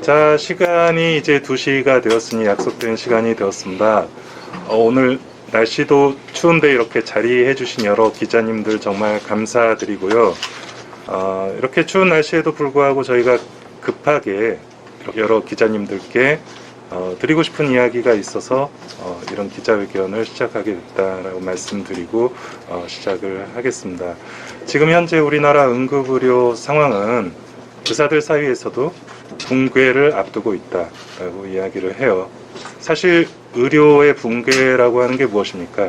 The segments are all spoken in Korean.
자, 시간이 이제 2시가 되었으니 약속된 시간이 되었습니다. 오늘 날씨도 추운데 이렇게 자리해 주신 여러 기자님들 정말 감사드리고요. 이렇게 추운 날씨에도 불구하고 저희가 급하게 여러 기자님들께 드리고 싶은 이야기가 있어서 이런 기자회견을 시작하게 됐다라고 말씀드리고 시작을 하겠습니다. 지금 현재 우리나라 응급의료 상황은 의사들 사이에서도 붕괴를 앞두고 있다라고 이야기를 해요. 사실 의료의 붕괴라고 하는 게 무엇입니까?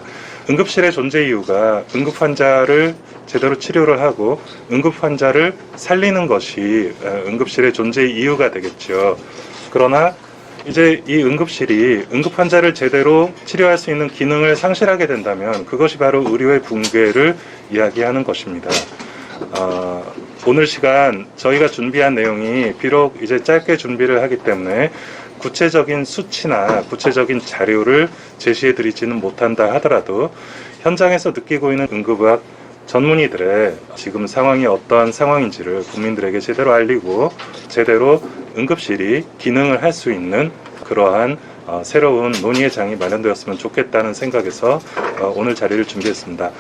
응급실의 존재 이유가 응급 환자를 제대로 치료를 하고 응급 환자를 살리는 것이 응급실의 존재 이유가 되겠죠. 그러나 이제 이 응급실이 응급 환자를 제대로 치료할 수 있는 기능을 상실하게 된다면 그것이 바로 의료의 붕괴를 이야기하는 것입니다. 오늘 시간 저희가 준비한 내용이 비록 이제 짧게 준비를 하기 때문에 구체적인 수치나 구체적인 자료를 제시해 드리지는 못한다 하더라도 현장에서 느끼고 있는 응급의학 전문의들의 지금 상황이 어떠한 상황인지를 국민들에게 제대로 알리고 제대로 응급실이 기능을 할 수 있는 그러한 새로운 논의의 장이 마련되었으면 좋겠다는 생각에서 오늘 자리를 준비했습니다.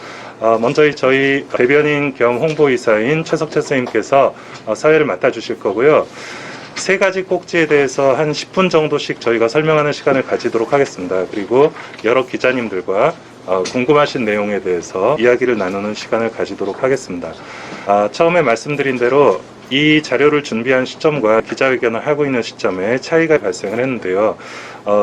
먼저 저희 대변인 겸 홍보이사인 최석채 선생님께서 사회를 맡아주실 거고요. 세 가지 꼭지에 대해서 한 10분 정도씩 저희가 설명하는 시간을 가지도록 하겠습니다. 그리고 여러 기자님들과 궁금하신 내용에 대해서 이야기를 나누는 시간을 가지도록 하겠습니다. 처음에 말씀드린 대로 이 자료를 준비한 시점과 기자회견을 하고 있는 시점에 차이가 발생을 했는데요.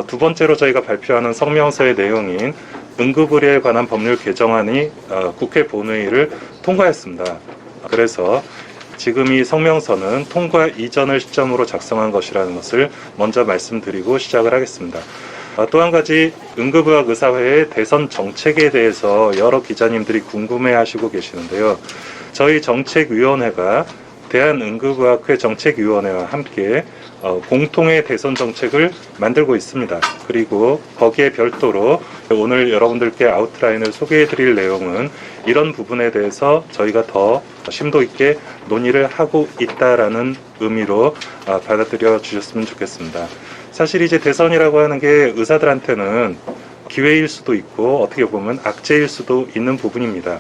두 번째로 저희가 발표하는 성명서의 내용인 응급의료에 관한 법률 개정안이 국회 본회의를 통과했습니다. 그래서 지금 이 성명서는 통과 이전을 시점으로 작성한 것이라는 것을 먼저 말씀드리고 시작을 하겠습니다. 또 한 가지 응급의학의사회의 대선 정책에 대해서 여러 기자님들이 궁금해하시고 계시는데요. 저희 정책위원회가 대한응급의학회 정책위원회와 함께 공통의 대선 정책을 만들고 있습니다. 그리고 거기에 별도로 오늘 여러분들께 아웃라인을 소개해 드릴 내용은 이런 부분에 대해서 저희가 더 심도 있게 논의를 하고 있다라는 의미로 받아들여 주셨으면 좋겠습니다. 사실 이제 대선이라고 하는 게 의사들한테는 기회일 수도 있고 어떻게 보면 악재일 수도 있는 부분입니다.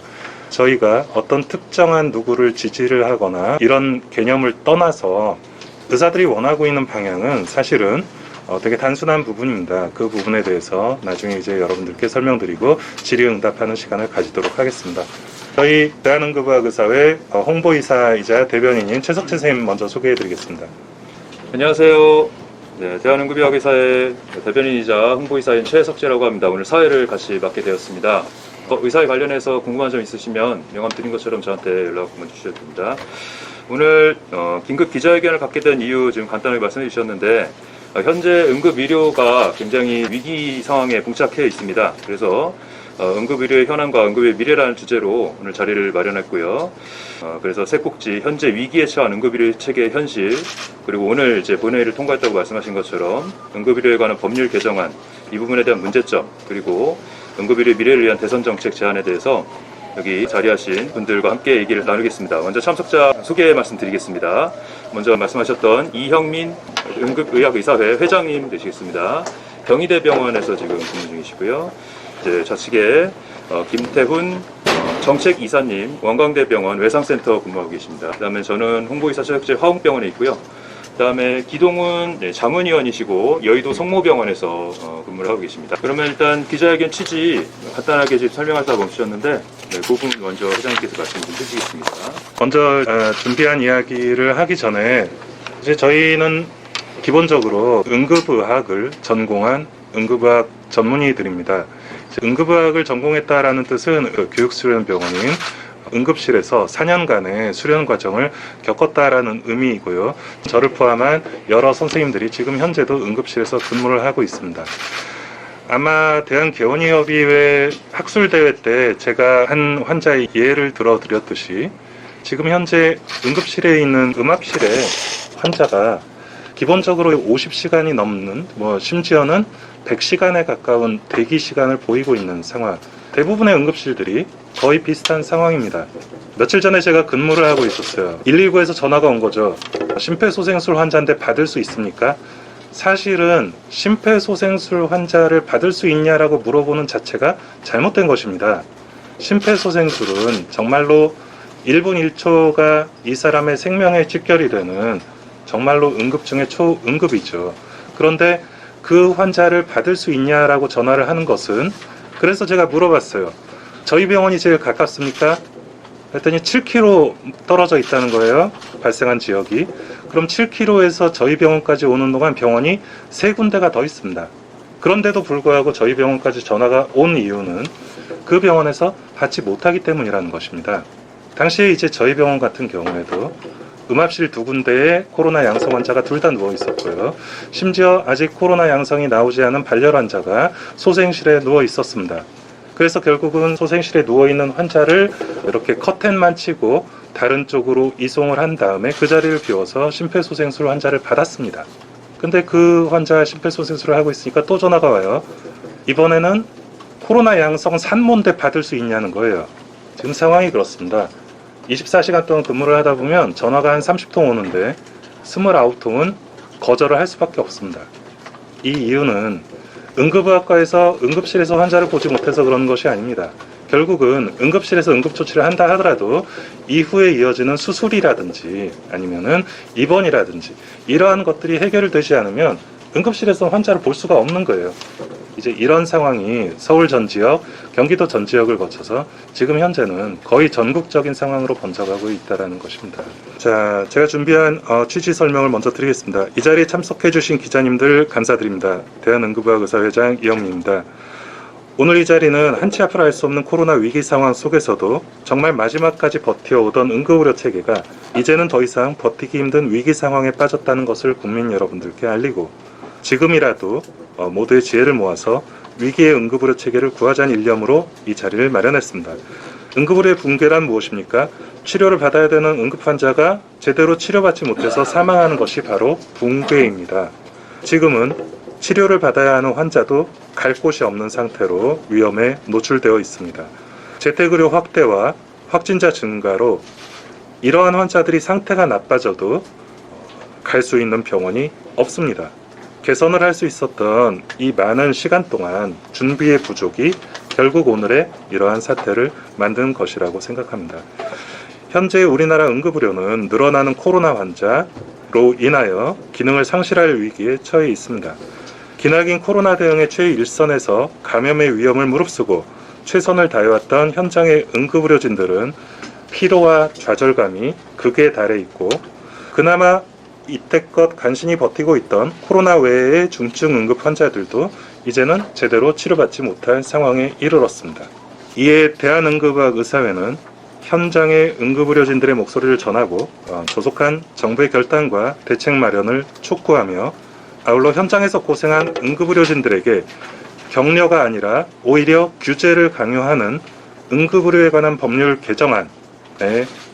저희가 어떤 특정한 누구를 지지를 하거나 이런 개념을 떠나서 의사들이 원하고 있는 방향은 사실은 되게 단순한 부분입니다. 그 부분에 대해서 나중에 이제 여러분들께 설명드리고 질의응답하는 시간을 가지도록 하겠습니다. 저희 대한응급의학의사회 홍보이사이자 대변인인 최석채 선생님 먼저 소개해드리겠습니다. 안녕하세요. 네, 대한응급의학의사회 대변인이자 홍보이사인 최석재라고 합니다. 오늘 사회를 같이 맡게 되었습니다. 의사에 관련해서 궁금한 점 있으시면 명함 드린 것처럼 저한테 연락 한번 주셔도 됩니다. 오늘 긴급 기자회견을 갖게 된 이유 지금 간단하게 말씀해 주셨는데 현재 응급의료가 굉장히 위기 상황에 봉착해 있습니다. 그래서 응급의료의 현황과 응급의 미래라는 주제로 오늘 자리를 마련했고요. 그래서 세 꼭지, 현재 위기에 처한 응급의료 체계의 현실, 그리고 오늘 이제 본회의를 통과했다고 말씀하신 것처럼 응급의료에 관한 법률 개정안, 이 부분에 대한 문제점, 그리고 응급의료의 미래를 위한 대선 정책 제안에 대해서 여기 자리하신 분들과 함께 얘기를 나누겠습니다. 먼저 참석자 소개 말씀드리겠습니다. 먼저 말씀하셨던 이형민 응급의학의사회 회장님 되시겠습니다. 경희대병원에서 지금 근무 중이시고요. 이제 좌측에 김태훈 정책이사님 원광대병원 외상센터 근무하고 계십니다. 그 다음에 저는 홍보이사 최석재 화홍병원에 있고요. 그 다음에 기동훈 자문위원이시고 여의도 성모병원에서 근무를 하고 계십니다. 그러면 일단 기자회견 취지 간단하게 지금 설명하다가 멈추셨는데 그 부분 먼저 회장님께서 말씀 좀 해주시겠습니다. 먼저 준비한 이야기를 하기 전에 이제 저희는 기본적으로 응급의학을 전공한 응급의학 전문의들입니다. 응급의학을 전공했다라는 뜻은 교육수련병원인 응급실에서 4년간의 수련 과정을 겪었다라는 의미이고요. 저를 포함한 여러 선생님들이 지금 현재도 응급실에서 근무를 하고 있습니다. 아마 대한개원의협의회 학술대회 때 제가 한 환자의 예를 들어드렸듯이 지금 현재 응급실에 있는 음압실에 환자가 기본적으로 50시간이 넘는 심지어는 100시간에 가까운 대기 시간을 보이고 있는 상황. 대부분의 응급실들이 거의 비슷한 상황입니다. 며칠 전에 제가 근무를 하고 있었어요. 119에서 전화가 온 거죠. 심폐소생술 환자인데 받을 수 있습니까? 사실은 심폐소생술 환자를 받을 수 있냐라고 물어보는 자체가 잘못된 것입니다. 심폐소생술은 정말로 1분 1초가 이 사람의 생명에 직결이 되는 정말로 응급 중에 초응급이죠. 그런데 그 환자를 받을 수 있냐라고 전화를 하는 것은, 그래서 제가 물어봤어요. 저희 병원이 제일 가깝습니까? 했더니 7km 떨어져 있다는 거예요. 발생한 지역이. 그럼 7km에서 저희 병원까지 오는 동안 병원이 3군데가 더 있습니다. 그런데도 불구하고 저희 병원까지 전화가 온 이유는 그 병원에서 받지 못하기 때문이라는 것입니다. 당시에 이제 저희 병원 같은 경우에도 음압실 2군데에 코로나 양성 환자가 둘 다 누워 있었고요. 심지어 아직 코로나 양성이 나오지 않은 발열 환자가 소생실에 누워 있었습니다. 그래서 결국은 소생실에 누워있는 환자를 이렇게 커튼만 치고 다른 쪽으로 이송을 한 다음에 그 자리를 비워서 심폐소생술 환자를 받았습니다. 근데 그 환자 심폐소생술을 하고 있으니까 또 전화가 와요. 이번에는 코로나 양성 산모인데 받을 수 있냐는 거예요. 지금 상황이 그렇습니다. 24시간 동안 근무를 하다 보면 전화가 한 30통 오는데 29통은 거절을 할 수밖에 없습니다. 이 이유는 응급의학과에서 응급실에서 환자를 보지 못해서 그런 것이 아닙니다. 결국은 응급실에서 응급조치를 한다 하더라도 이후에 이어지는 수술이라든지 아니면은 입원이라든지 이러한 것들이 해결되지 않으면 응급실에서 환자를 볼 수가 없는 거예요. 이제 이런 상황이 서울 전 지역, 경기도 전 지역을 거쳐서 지금 현재는 거의 전국적인 상황으로 번져가고 있다는 것입니다. 자, 제가 준비한 취지 설명을 먼저 드리겠습니다. 이 자리에 참석해주신 기자님들 감사드립니다. 대한응급의학의사회장 이영민입니다. 오늘 이 자리는 한치 앞을 알 수 없는 코로나 위기 상황 속에서도 정말 마지막까지 버텨오던 응급의료 체계가 이제는 더 이상 버티기 힘든 위기 상황에 빠졌다는 것을 국민 여러분들께 알리고, 지금이라도 모두의 지혜를 모아서 위기의 응급의료 체계를 구하자는 일념으로 이 자리를 마련했습니다. 응급의료의 붕괴란 무엇입니까? 치료를 받아야 되는 응급 환자가 제대로 치료받지 못해서 사망하는 것이 바로 붕괴입니다. 지금은 치료를 받아야 하는 환자도 갈 곳이 없는 상태로 위험에 노출되어 있습니다. 재택의료 확대와 확진자 증가로 이러한 환자들이 상태가 나빠져도 갈 수 있는 병원이 없습니다. 개선을 할 수 있었던 이 많은 시간 동안 준비의 부족이 결국 오늘의 이러한 사태를 만든 것이라고 생각합니다. 현재 우리나라 응급의료는 늘어나는 코로나 환자로 인하여 기능을 상실할 위기에 처해 있습니다. 기나긴 코로나 대응의 최일선에서 감염의 위험을 무릅쓰고 최선을 다해왔던 현장의 응급의료진들은 피로와 좌절감이 극에 달해 있고, 그나마 이때껏 간신히 버티고 있던 코로나 외의 중증 응급 환자들도 이제는 제대로 치료받지 못할 상황에 이르렀습니다. 이에 대한응급의학의사회는 현장의 응급의료진들의 목소리를 전하고 조속한 정부의 결단과 대책 마련을 촉구하며, 아울러 현장에서 고생한 응급의료진들에게 격려가 아니라 오히려 규제를 강요하는 응급의료에 관한 법률 개정안의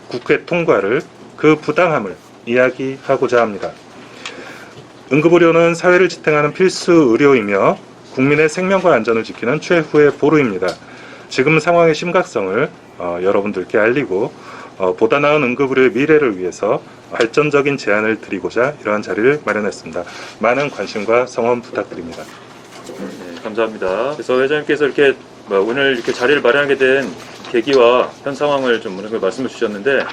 국회 통과를, 그 부당함을 이야기하고자 합니다. 응급의료는 사회를 지탱하는 필수 의료이며 국민의 생명과 안전을 지키는 최후의 보루입니다. 지금 상황의 심각성을 여러분들께 알리고 보다 나은 응급의료의 미래를 위해서 발전적인 제안을 드리고자 이러한 자리를 마련했습니다. 많은 관심과 성원 부탁드립니다. 네, 감사합니다. 그래서 회장님께서 이렇게 오늘 이렇게 자리를 마련하게 된 계기와 현 상황을 좀 말씀해 주셨는데,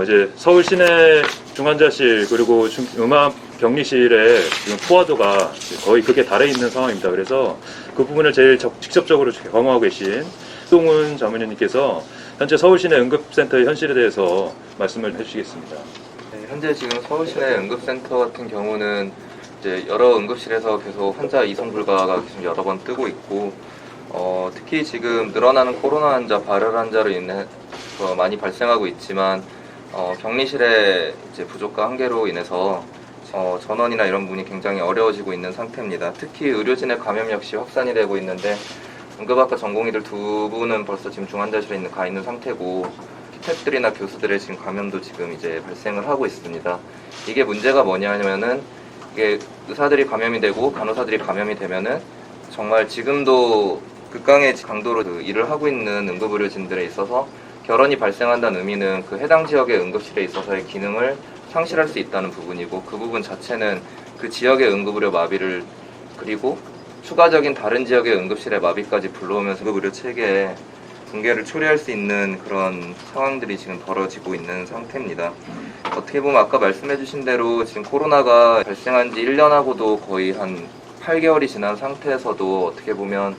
이제 서울 시내 중환자실 그리고 음압 격리실의 지금 포화도가 거의 극에 달해 있는 상황입니다. 그래서 그 부분을 제일 직접적으로 경험하고 계신 동훈 자문위원님께서 현재 서울 시내 응급센터의 현실에 대해서 말씀을 해주시겠습니다. 네, 현재 지금 서울시내 응급센터 같은 경우는 이제 여러 응급실에서 계속 환자 이송 불가가 지금 여러 번 뜨고 있고, 특히 지금 늘어나는 코로나 환자, 발열 환자로 인해 많이 발생하고 있지만 격리실의 이제 부족과 한계로 인해서 전원이나 이런 부분이 굉장히 어려워지고 있는 상태입니다. 특히 의료진의 감염 역시 확산이 되고 있는데, 응급학과 전공의들 2분은 벌써 지금 중환자실에 가 있는 상태고, 스태프들이나 교수들의 지금 감염도 지금 이제 발생을 하고 있습니다. 이게 문제가 뭐냐면은, 이게 의사들이 감염이 되고 간호사들이 감염이 되면은 정말 지금도 극강의 강도로 그 일을 하고 있는 응급의료진들에 있어서 결원이 발생한다는 의미는 그 해당 지역의 응급실에 있어서의 기능을 상실할 수 있다는 부분이고, 그 부분 자체는 그 지역의 응급의료 마비를, 그리고 추가적인 다른 지역의 응급실의 마비까지 불러오면서 응급의료 체계에 붕괴를 초래할 수 있는 그런 상황들이 지금 벌어지고 있는 상태입니다. 어떻게 보면 아까 말씀해주신 대로 지금 코로나가 발생한 지 1년하고도 거의 한 8개월이 지난 상태에서도 어떻게 보면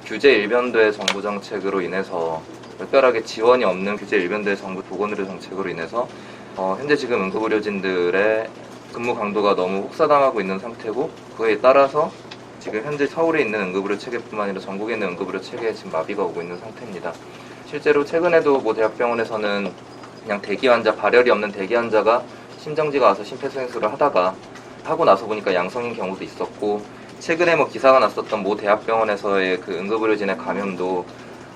규제 일변도의 정부 정책으로 인해서, 특별하게 지원이 없는 규제 일변도의 정부 보건의료 정책으로 인해서 현재 지금 응급의료진들의 근무 강도가 너무 혹사당하고 있는 상태고, 그에 따라서 지금 현재 서울에 있는 응급의료 체계뿐만 아니라 전국에 있는 응급의료 체계에 지금 마비가 오고 있는 상태입니다. 실제로 최근에도 모 대학병원에서는 그냥 대기 환자, 발열이 없는 대기 환자가 심정지가 와서 심폐소생술을 하고 나서 보니까 양성인 경우도 있었고, 최근에 뭐 기사가 났었던 모 대학병원에서의 그 응급의료진의 감염도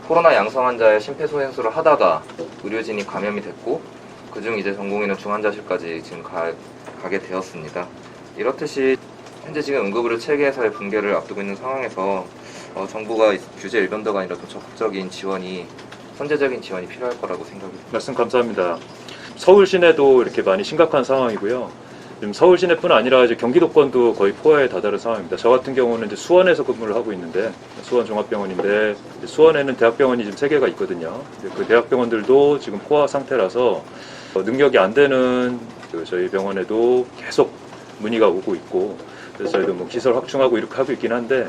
코로나 양성 환자의 심폐소생술을 하다가 의료진이 감염이 됐고, 그중 이제 전공의는 중환자실까지 지금 가게 되었습니다. 이렇듯이 현재 지금 응급의료 체계에서의 붕괴를 앞두고 있는 상황에서 정부가 규제 일변도가 아니라 더 적극적인 지원이, 선제적인 지원이 필요할 거라고 생각합니다. 말씀 감사합니다. 서울 시내도 이렇게 많이 심각한 상황이고요. 지금 서울 시내뿐 아니라 이제 경기도권도 거의 포화에 다다른 상황입니다. 저 같은 경우는 이제 수원에서 근무를 하고 있는데, 수원 종합병원인데, 이제 수원에는 대학병원이 지금 3개가 있거든요. 그 대학병원들도 지금 포화 상태라서 능력이 안 되는 저희 병원에도 계속 문의가 오고 있고, 그래서 저희도 뭐 기술 확충하고 이렇게 하고 있긴 한데,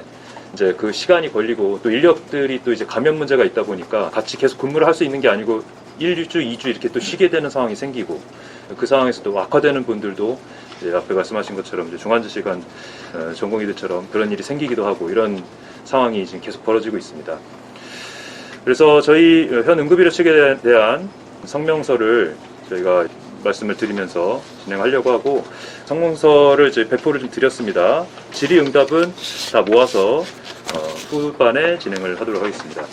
이제 그 시간이 걸리고 또 인력들이 또 이제 감염 문제가 있다 보니까 같이 계속 근무를 할 수 있는 게 아니고 1주, 2주 이렇게 또 쉬게 되는 상황이 생기고, 그 상황에서 또 악화되는 분들도 이제 앞에 말씀하신 것처럼 이제 중환자실 간 전공의들처럼 그런 일이 생기기도 하고, 이런 상황이 지금 계속 벌어지고 있습니다. 그래서 저희 현 응급의료 체계에 대한 성명서를 저희가 말씀을 드리면서 진행하려고 하고, 성명서를 이제 배포를 좀 드렸습니다. 질의응답은 다 모아서 후반에 진행을 하도록 하겠습니다.